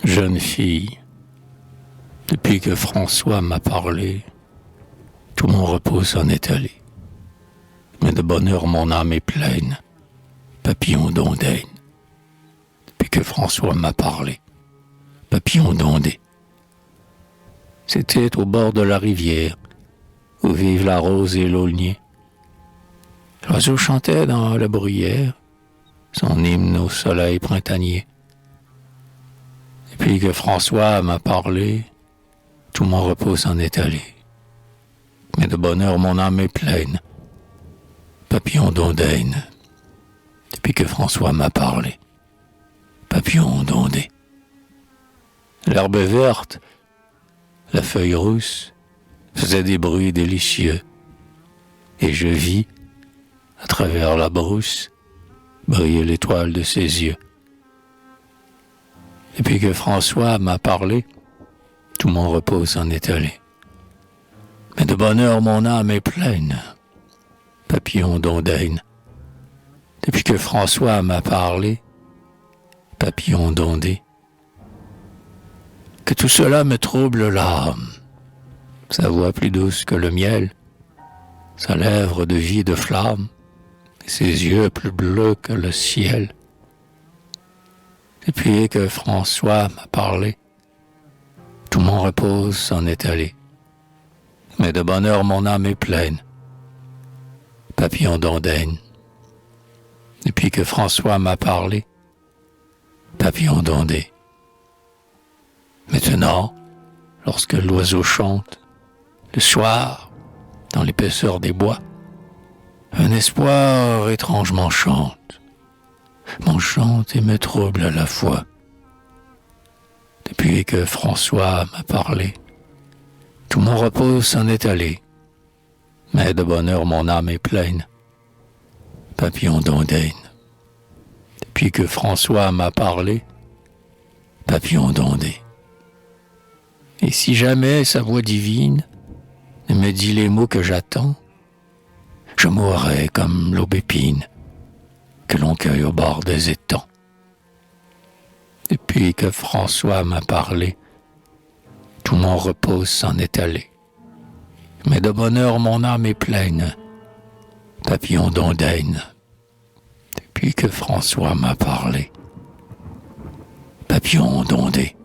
Jeune fille, depuis que François m'a parlé, tout mon repos s'en est allé. Mais de bonheur mon âme est pleine, papillon d'ondaine. Depuis que François m'a parlé, papillon d'ondée. C'était au bord de la rivière, où vivent la rose et l'aulnier. L'oiseau chantait dans la bruyère, son hymne au soleil printanier. Depuis que François m'a parlé, tout mon repos s'en est allé. Mais de bonheur mon âme est pleine, papillon d'ondaine. Depuis que François m'a parlé, papillon d'ondée. L'herbe verte, la feuille rousse, faisait des bruits délicieux. Et je vis, à travers la brousse, briller l'étoile de ses yeux. Depuis que François m'a parlé, tout mon repos s'en est allé. Mais de bonheur mon âme est pleine, papillon d'ondaine. Depuis que François m'a parlé, papillon d'ondée. Que tout cela me trouble l'âme, sa voix plus douce que le miel, sa lèvre de vie de flamme, et ses yeux plus bleus que le ciel. Depuis que François m'a parlé, tout mon repos s'en est allé. Mais de bonheur mon âme est pleine, papillon d'ondaine. Depuis que François m'a parlé, papillon d'ondée. Maintenant, lorsque l'oiseau chante, le soir, dans l'épaisseur des bois, un espoir étrangement chante, m'enchante et me trouble à la fois. Depuis que François m'a parlé, tout mon repos s'en est allé, mais de bonheur mon âme est pleine, papillon d'ondaine. Depuis que François m'a parlé, papillon d'ondée. Et si jamais sa voix divine ne me dit les mots que j'attends, je mourrai comme l'aubépine que l'on cueille au bord des étangs. Depuis que François m'a parlé, tout mon repos s'en est allé. Mais de bonheur mon âme est pleine, papillon d'ondaine. Depuis que François m'a parlé, papillon d'ondée.